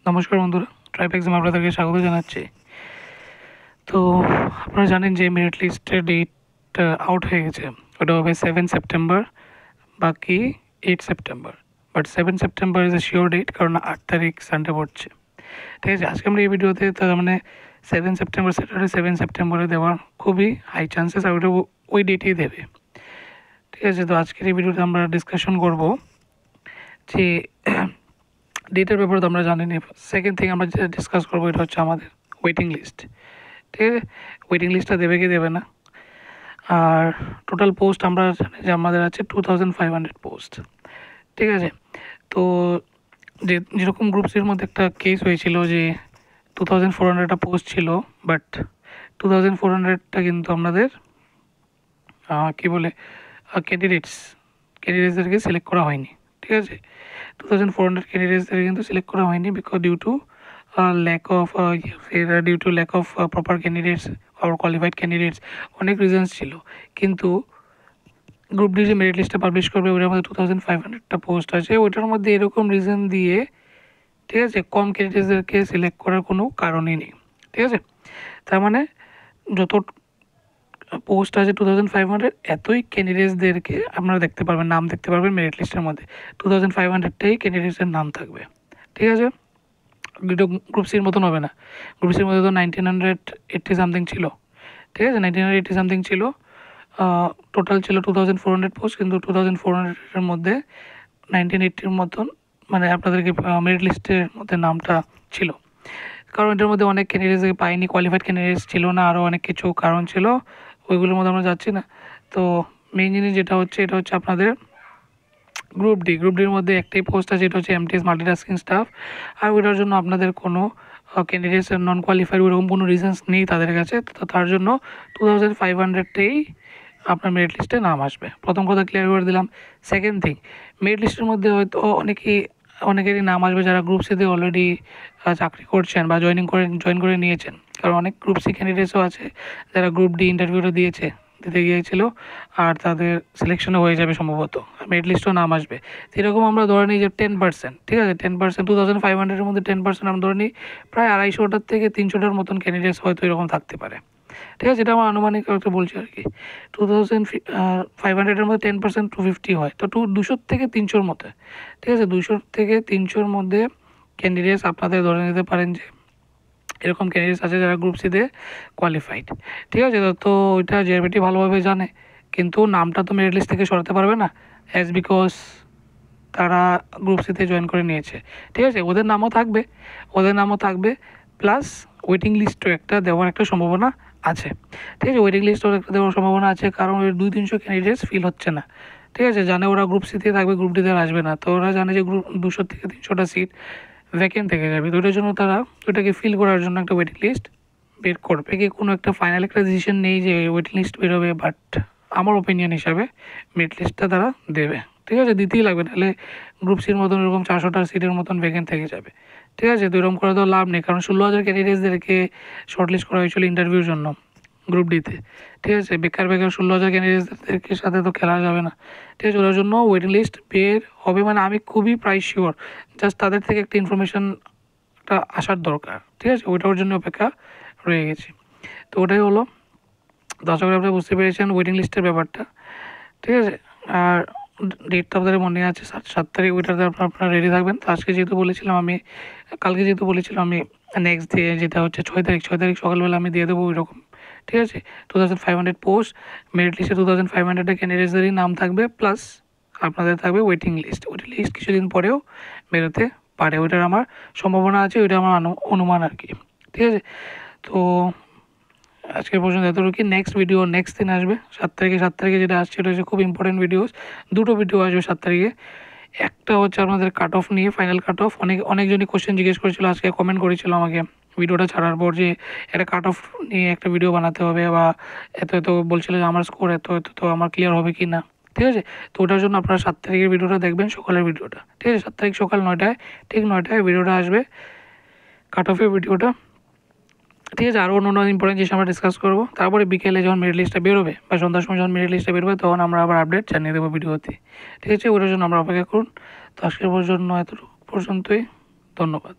নমস্কার বন্ধুরা, tribe exam আপনাদেরকে স্বাগত জানাচ্ছি। তো আপনারা জানেন যে মেরিট লিস্টের ডেট আউট হয়ে গেছে। ওটা হবে 7 সেপ্টেম্বর, বাকি 8 September. But 7 September is a sure date, কারণ 8 তারিখ সানডে পড়ছে। ঠিক আছে, আজকে আমরা এই ভিডিওতে তার মানে 7 সেপ্টেম্বর স্যাটারডে 7 সেপ্টেম্বরে দেওয়ার খুবই হাই চান্সেস, আর ওটা ওই ডেটেই দেবে। ঠিক আছে, তো আজকের এই ভিডিওতে আমরা ডিসকাশন করব যে ডেটের ব্যাপারে তো আমরা জানি না। সেকেন্ড থিং আমরা যেটা ডিসকাস করবো এটা হচ্ছে আমাদের ওয়েটিং লিস্ট। ঠিক আছে, ওয়েটিং লিস্টটা দেবে কি দেবে না। আর টোটাল পোস্ট আমরা জানি যে আমাদের আছে 2500 পোস্ট। ঠিক আছে, তো যেরকম গ্রুপ সির মধ্যে একটা কেস হয়েছিল যে 2400টা পোস্ট ছিল, বাট 2400টা কিন্তু আমাদের কী বলে ক্যান্ডিডেটসদেরকে সিলেক্ট করা হয়নি। ঠিক আছে, 2400 ক্যান্ডিডেটসদের কিন্তু সিলেক্ট করা হয়নি because due to lack of proper candidates আর কোয়ালিফাইড ক্যান্ডিডেটস, অনেক রিজনস ছিল। কিন্তু গ্রুপ ডি যে মেরিট লিস্টটা পাবলিশ করবে ওটার মধ্যে 2500টা পোস্ট আছে, ওইটার মধ্যে এরকম রিজন দিয়ে, ঠিক আছে, কম ক্যান্ডিডেটসদেরকে সিলেক্ট করার কোনো কারণই নেই। ঠিক আছে, তার মানে যত পোস্ট আছে 2500 এতই ক্যান্ডিডেটসদেরকে আপনারা দেখতে পারবেন, নাম দেখতে পারবেন মেরিট লিস্টের মধ্যে 2500টাই ক্যান্ডিডেটসের নাম থাকবে। ঠিক আছে, দুটো গ্রুপ সির মতন হবে না। গ্রুপ সির মধ্যে তো 1980 সামথিং ছিল। ঠিক আছে, 1980 সামথিং ছিল, টোটাল ছিল 2400 পোস্ট, কিন্তু 2400-এর মধ্যে 1980-র মতন মানে আপনাদেরকে মেরিট লিস্টের মধ্যে নামটা ছিল। কারণ এটার মধ্যে অনেক ক্যান্ডিডেটসকে পাইনি, কোয়ালিফাইড ক্যান্ডিডেটস ছিল না, আরও অনেক কিছু কারণ ছিল, ওইগুলোর মধ্যে আমরা যাচ্ছি না। তো মেইন জিনিস যেটা হচ্ছে এটা হচ্ছে আপনাদের গ্রুপ ডির মধ্যে একটাই পোস্ট আছে, এটা হচ্ছে এমটিএস মাল্টিটাস্কিং স্টাফ। আর ওইটার জন্য আপনাদের কোনো ক্যান্ডিডেটস নন কোয়ালিফাইড ওরকম কোনো রিজনস নেই তাদের কাছে, তো তার জন্য 2500টাই আপনার মেরিট লিস্টে নাম আসবে। প্রথম কথা ক্লিয়ার করে দিলাম। সেকেন্ড থিং, মেরিট লিস্টের মধ্যে হয়তো অনেকেরই নাম আসবে যারা গ্রুপ সিতে অলরেডি চাকরি করছেন বা জয়েন করে নিয়েছেন। কারণ অনেক গ্রুপ সি ক্যান্ডিডেটসও আছে যারা গ্রুপ ডি ইন্টারভিউটা দিতে গিয়েছিল, আর তাদের সিলেকশনও হয়ে যাবে সম্ভবত, মেরিট লিস্টেও নাম আসবে। এরকম আমরা ধরে নিই যে 10%, ঠিক আছে, 10%, 2500-এর মধ্যে 10% আমরা ধরে নিই, প্রায় 250টার থেকে 300টার মতন ক্যান্ডিডেটস হয়তো এরকম থাকতে পারে। ঠিক আছে, এটা আমার আনুমানিক একটা বলছি আর কি। 2500-এর মধ্যে 10% 250 হয়, তো 200 থেকে 300-র মধ্যে। ঠিক আছে, 200 থেকে 300-র মধ্যে ক্যান্ডিডেটস আপনাদের ধরে নিতে পারেন যে এরকম ক্যান্ডিডেটস আছে যারা গ্রুপ সিতে কোয়ালিফাইড। ঠিক আছে, তো ওইটা জেআরবিটি ভালোভাবে জানে, কিন্তু নামটা তো মেরিট লিস্ট থেকে সরাতে পারবে না, বিকজ তারা গ্রুপ সিতে জয়েন করে নিয়েছে। ঠিক আছে, ওদের নামও থাকবে প্লাস ওয়েটিং লিস্টও একটা দেওয়ার একটা সম্ভাবনা আছে। ঠিক আছে, ওয়েটিং লিস্টও একটা দেওয়ার সম্ভাবনা আছে, কারণ ওই 200-300 ক্যান্ডিডেটস ফিল হচ্ছে না। ঠিক আছে, জানে ওরা গ্রুপ সিতে থাকবে, গ্রুপ ডিতে আসবে না, তো ওরা জানে যে 200 থেকে 300টা সিট ভ্যাকেন্ট থেকে যাবে, তো ওটার জন্য তারা ওটাকে ফিল করার জন্য একটা ওয়েটিং লিস্ট বের করবে। কি কোনো একটা ফাইনাল একটা ডিসিশন নেই যে ওয়েটিং লিস্ট বেরোবে, বাট আমার ওপিনিয়ন হিসাবে মেরিট লিস্টটা তারা দেবে। ঠিক আছে, দিতেই লাগবে, তাহলে গ্রুপ সির মতন এরকম 400টা সিটের মতন ভ্যাকেন্ট থেকে যাবে। ঠিক আছে, তো এরকম করে তো লাভ নেই, কারণ 16,000 ক্যান্ডিডেটসদেরকে শর্টলিস্ট করা হয়েছিল ইন্টারভিউর জন্য গ্রুপ ডিতে। ঠিক আছে, বেকার 16,000 ক্যান্ডিডেটসদেরকে সাথে তো খেলা যাবে না। ঠিক আছে, ওটার জন্য ওয়েটিং লিস্ট বের হবে, মানে আমি খুবই প্রায় শিওর, জাস্ট তাদের থেকে একটা ইনফরমেশনটা আসার দরকার। ঠিক আছে, ওইটার জন্য অপেক্ষা রয়ে গেছি। তো ওটাই হলো, দর্শক আপনারা বুঝতে পেরেছেন ওয়েটিং লিস্টের ব্যাপারটা। ঠিক আছে, আর ডেট তো আপনাদের মনে আছে 7 তারিখ, ওইটাতে আপনারা রেডি থাকবেন। তো কালকে যেহেতু বলেছিলাম আমি নেক্সট ডে যেটা হচ্ছে 6 তারিখ সকালবেলা আমি দিয়ে দেবো ওই রকম। ঠিক আছে, 2500 পোস্ট, মেরিট লিস্টে 2500টা ক্যান্ডিডেটসদেরই নাম থাকবে, প্লাস আপনাদের থাকবে ওয়েটিং লিস্ট কিছুদিন পরেও বেরোতে পারে, ওইটার আমার সম্ভাবনা আছে, ওইটা আমার অনুমান আর কি। ঠিক আছে, তো আজকের পর্যন্ত এতটুকু। নেক্সট দিন আসবে 7 তারিখে যেটা আসছে এটা হচ্ছে খুব ইম্পর্টেন্ট ভিডিওস। দুটো ভিডিও আসবে 7 তারিখে। একটা হচ্ছে আপনাদের কাট অফ নিয়ে, ফাইনাল কাট অফ। অনেকজনই কোশ্চেন জিজ্ঞেস করেছিল, আজকে কমেন্ট করেছিল আমাকে ভিডিওটা ছাড়ার পর যে একটা কাট অফ নিয়ে একটা ভিডিও বানাতে হবে, বা এত বলছিল যে আমার স্কোর এত তো আমার ক্লিয়ার হবে কি না। ঠিক আছে, তো ওটার জন্য আপনারা 7 তারিখের ভিডিওটা দেখবেন, সকালের ভিডিওটা। ঠিক আছে, 7 তারিখ সকাল 9টায়, ঠিক 9টায় ভিডিওটা আসবে, কাট অফের ভিডিওটা। ঠিক আছে, আরও অন্য ইম্পর্টেন্ট জিনিস আমরা ডিসকাস করবো। তারপরে বিকেলে যখন মেরিট লিস্টটা বেরোবে বা সন্ধ্যার সময় যখন মেরিট লিস্টটা বেরোবে, তখন আমরা আবার আপডেট জানিয়ে দেবো ভিডিওতে। ঠিক আছে, ওটার জন্য আমরা অপেক্ষা করুন। তো আজকের জন্য এতটুকু পর্যন্তই, ধন্যবাদ।